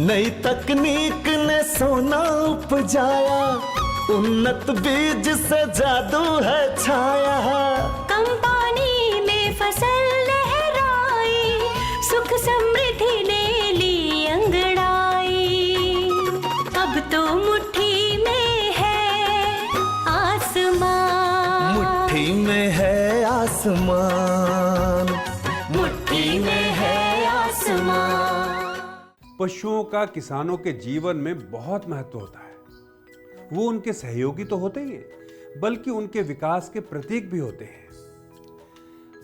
नई तकनीक ने सोना उपजाया, उन्नत बीज से जादू है छाया। कम पानी में फसल लहराई, सुख समृद्धि ले ली अंगड़ाई। अब तो मुट्ठी में है आसमान, मुट्ठी में है आसमान, मुट्ठी में है आसमान। पशुओं का किसानों के जीवन में बहुत महत्व होता है। वो उनके सहयोगी तो होते ही हैं, बल्कि उनके विकास के प्रतीक भी होते हैं।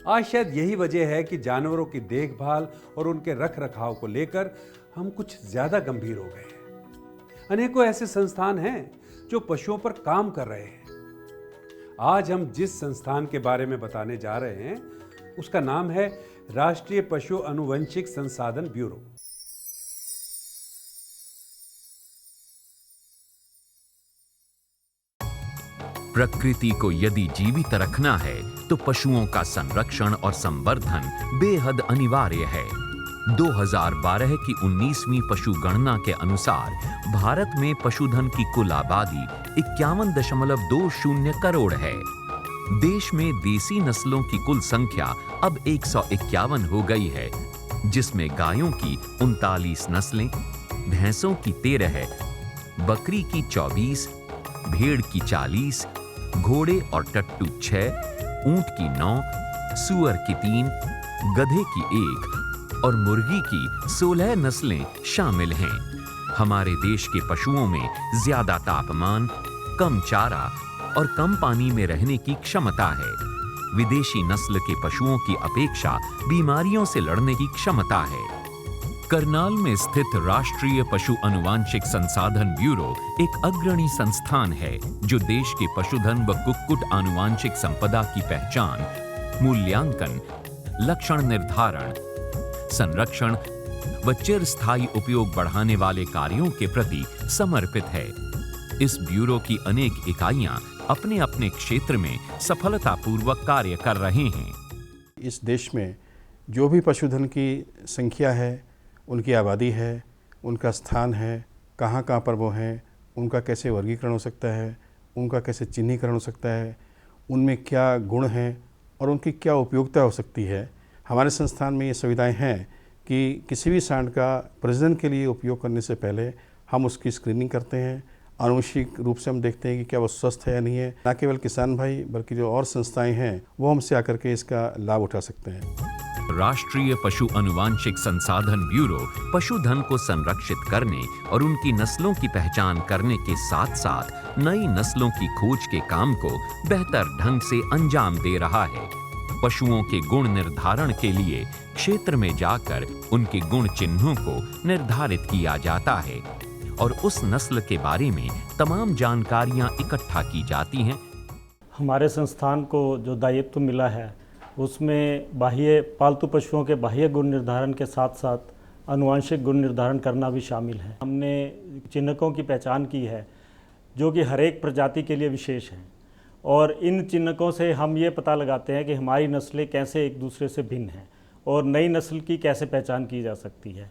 आज शायद यही वजह है कि जानवरों की देखभाल और उनके रख रखाव को लेकर हम कुछ ज्यादा गंभीर हो गए हैं। अनेकों ऐसे संस्थान हैं जो पशुओं पर काम कर रहे हैं। आज हम जिस संस्थान के बारे में बताने जा रहे हैं उसका नाम है राष्ट्रीय पशु आनुवंशिक संसाधन ब्यूरो। प्रकृति को यदि जीवित रखना है तो पशुओं का संरक्षण और संवर्धन बेहद अनिवार्य है। 2012 की 19वीं पशु गणना के अनुसार भारत में पशुधन की कुल आबादी 51.20 करोड़ है। देश में देसी नस्लों की कुल संख्या अब 151 हो गई है, जिसमें गायों की 39 नस्लें, भैंसों की 13, बकरी की 24, भेड़ की 40, घोड़े और टट्टू 6, ऊंट की 9, सूअर की 3, गधे की 1 और मुर्गी की 16 नस्लें शामिल हैं। हमारे देश के पशुओं में ज्यादा तापमान, कम चारा और कम पानी में रहने की क्षमता है। विदेशी नस्ल के पशुओं की अपेक्षा बीमारियों से लड़ने की क्षमता है। करनाल में स्थित राष्ट्रीय पशु आनुवंशिक संसाधन ब्यूरो एक अग्रणी संस्थान है जो देश के पशुधन व कुक्कुट आनुवंशिक संपदा की पहचान, मूल्यांकन, लक्षण निर्धारण, संरक्षण व चिरस्थायी उपयोग बढ़ाने वाले कार्यों के प्रति समर्पित है। इस ब्यूरो की अनेक इकाइयां अपने अपने क्षेत्र में सफलतापूर्वक कार्य कर रहे हैं। इस देश में जो भी पशुधन की संख्या है, उनकी आबादी है, उनका स्थान है, कहाँ कहाँ पर वो हैं, उनका कैसे वर्गीकरण हो सकता है, उनका कैसे चिन्हीकरण हो सकता है, उनमें क्या गुण हैं और उनकी क्या उपयोगिता हो सकती है। हमारे संस्थान में ये सुविधाएं हैं कि किसी भी सांड का प्रजनन के लिए उपयोग करने से पहले हम उसकी स्क्रीनिंग करते हैं। आनुवंशिक रूप से हम देखते हैं कि क्या वो स्वस्थ है या नहीं है। न केवल किसान भाई बल्कि जो और संस्थाएं हैं वो हमसे आकर के इसका लाभ उठा सकते हैं। राष्ट्रीय पशु आनुवंशिक संसाधन ब्यूरो पशुधन को संरक्षित करने और उनकी नस्लों की पहचान करने के साथ साथ नई नस्लों की खोज के काम को बेहतर ढंग से अंजाम दे रहा है। पशुओं के गुण निर्धारण के लिए क्षेत्र में जाकर उनके गुण चिन्हों को निर्धारित किया जाता है और उस नस्ल के बारे में तमाम जानकारियां इकट्ठा की जाती हैं। हमारे संस्थान को जो दायित्व मिला है उसमें बाह्य पालतू पशुओं के बाह्य गुण निर्धारण के साथ साथ आनुवंशिक गुण निर्धारण करना भी शामिल है। हमने चिन्हकों की पहचान की है जो कि हर एक प्रजाति के लिए विशेष हैं और इन चिन्हकों से हम ये पता लगाते हैं कि हमारी नस्लें कैसे एक दूसरे से भिन्न हैं और नई नस्ल की कैसे पहचान की जा सकती है।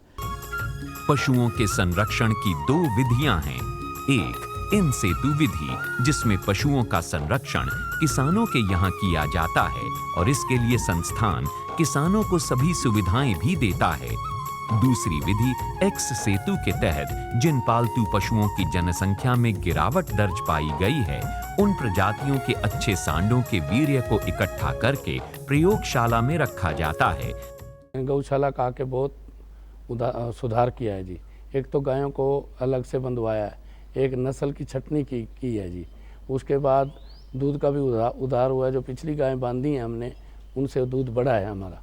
पशुओं के संरक्षण की 2 विधियां हैं। एक इन सेतु विधि, जिसमें पशुओं का संरक्षण किसानों के यहाँ किया जाता है और इसके लिए संस्थान किसानों को सभी सुविधाएं भी देता है। दूसरी विधि एक्स सेतु के तहत जिन पालतू पशुओं की जनसंख्या में गिरावट दर्ज पाई गई है, उन प्रजातियों के अच्छे सांडों के वीर्य को इकट्ठा करके प्रयोगशाला में रखा जाता है। गौशाला का आके बहुत सुधार किया है जी। एक तो गायों को अलग से बंधवाया है, एक नस्ल की छटनी की है जी। उसके बाद दूध का भी उधार हुआ है। जो पिछली गायें बांधी हैं हमने, उनसे दूध बढ़ा है हमारा।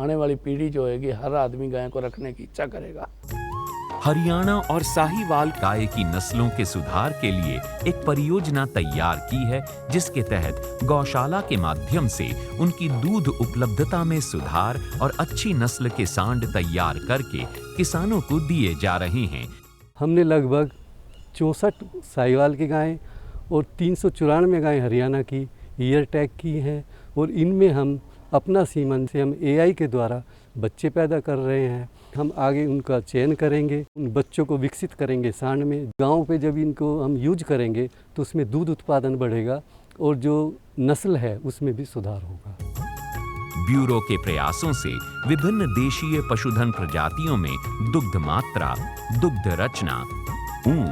आने वाली पीढ़ी जो है हर आदमी गाय को रखने की इच्छा करेगा। हरियाणा और साहीवाल गाय की नस्लों के सुधार के लिए एक परियोजना तैयार की है, जिसके तहत गौशाला के माध्यम से उनकी दूध उपलब्धता में सुधार और अच्छी नस्ल के सांड तैयार करके किसानों को दिए जा रहे हैं। हमने लगभग 64 साहीवाल की गायें और 394 गायें हरियाणा की ईयर टैग की हैं और इनमें हम अपना सीमन से हम AI के द्वारा बच्चे पैदा कर रहे हैं हम आगे उनका चयन करेंगे, उन बच्चों को विकसित करेंगे सांड में। गांव पे जब इनको हम यूज करेंगे तो उसमें दूध उत्पादन बढ़ेगा और जो नस्ल है उसमें भी सुधार होगा। ब्यूरो के प्रयासों से विभिन्न देशीय पशुधन प्रजातियों में दुग्ध मात्रा, दुग्ध रचना, ऊन,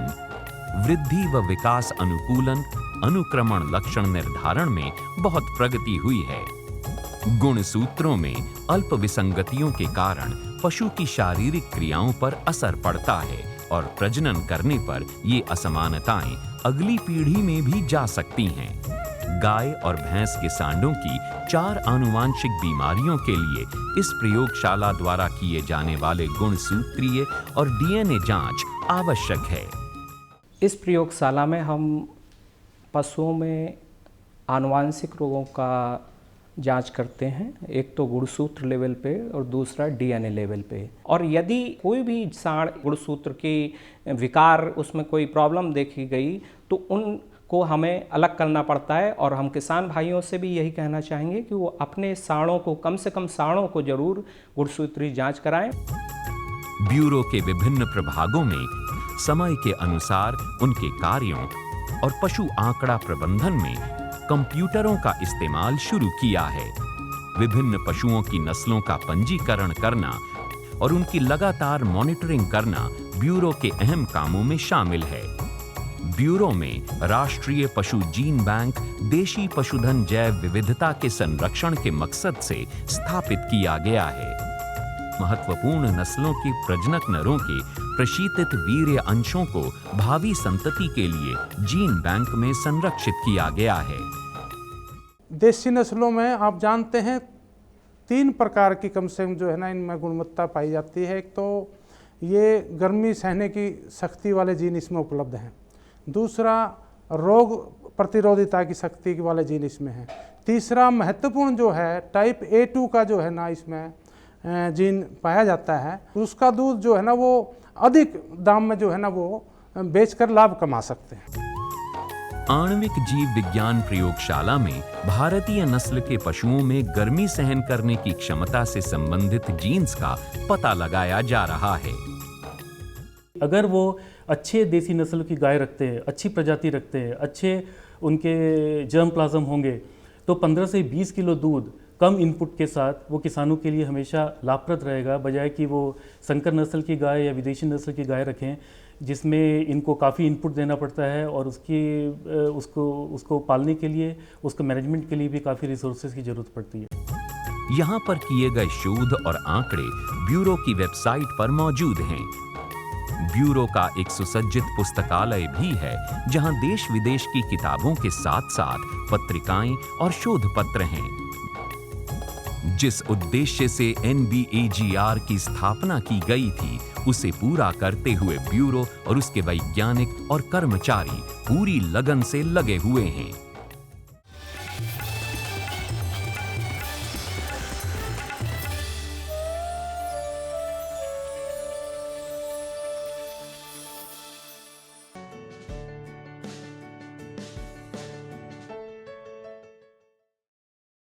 वृद्धि व विकास अनुकूलन, अनुक्रमण लक्षण निर्धारण में बहुत प्रगति हुई है। गुण सूत्रों में अल्प विसंगतियों के कारण पशु की शारीरिक क्रियाओं पर असर पड़ता है और प्रजनन करने पर ये असमानताएं अगली पीढ़ी में भी जा सकती हैं। गाय और भैंस के सांडों की 4 आनुवांशिक बीमारियों के लिए इस प्रयोगशाला द्वारा किए जाने वाले गुणसूत्रीय और डीएनए जांच आवश्यक है। इस प्रयोगशाला में हम पशुओं में आनुवांशिक रोगों का जांच करते हैं, एक तो गुणसूत्र लेवल पे और दूसरा डीएनए लेवल पे। और यदि कोई भी सांड गुणसूत्र की विकार, उसमें कोई प्रॉब्लम देखी गई तो उनको हमें अलग करना पड़ता है। और हम किसान भाइयों से भी यही कहना चाहेंगे कि वो अपने सांडों को, कम से कम सांडों को जरूर गुणसूत्री जांच कराएं। ब्यूरो के विभिन्न प्रभागों में समय के अनुसार उनके कार्यों और पशु आंकड़ा प्रबंधन में कंप्यूटरों का इस्तेमाल शुरू किया है। विभिन्न पशुओं की नस्लों का पंजीकरण करना और उनकी लगातार मॉनिटरिंग करना ब्यूरो के अहम कामों में शामिल है। ब्यूरो में राष्ट्रीय पशु जीन बैंक देशी पशुधन जैव विविधता के संरक्षण के मकसद से स्थापित किया गया है। महत्वपूर्ण नस्लों की प्रजनक नरों के प्रशीतित वीर्य अंशों को भावी संतति के लिए जीन बैंक में संरक्षित किया गया है। देसी नस्लों में आप जानते हैं 3 प्रकार की कम से कम जो है ना इनमें गुणवत्ता पाई जाती है। एक तो ये गर्मी सहने की शक्ति वाले जीन इसमें उपलब्ध हैं। दूसरा, रोग प्रतिरोधिता की शक्ति वाले जीन इसमें हैं। तीसरा महत्वपूर्ण जो है टाइप A2 का जो है ना इसमें जीन पाया जाता है। उसका दूध जो है ना वो अधिक दाम में जो है ना वो बेचकर लाभ कमा सकते हैं। आणविक जीव विज्ञान प्रयोगशाला में भारतीय नस्ल के पशुओं में गर्मी सहन करने की क्षमता से संबंधित जीन्स का पता लगाया जा रहा है। अगर वो अच्छे देसी नस्ल की गाय रखते हैं, अच्छी प्रजाति रखते हैं, अच्छे उनके जर्म प्लाज्म होंगे तो 15 से 20 किलो दूध कम इनपुट के साथ वो किसानों के लिए हमेशा लाभप्रद रहेगा, बजाय कि वो संकर नस्ल की गाय या विदेशी नस्ल की गाय रखें जिसमें इनको काफ़ी इनपुट देना पड़ता है और उसको पालने के लिए, उसको मैनेजमेंट के लिए भी काफ़ी रिसोर्सेज की ज़रूरत पड़ती है। यहाँ पर किए गए शोध और आंकड़े ब्यूरो की वेबसाइट पर मौजूद हैं। ब्यूरो का एक सुसज्जित पुस्तकालय भी है जहाँ देश विदेश की किताबों के साथ साथ पत्रिकाएं और शोध पत्र हैं। जिस उद्देश्य से NBAGR की स्थापना की गई थी उसे पूरा करते हुए ब्यूरो और उसके वैज्ञानिक और कर्मचारी पूरी लगन से लगे हुए हैं।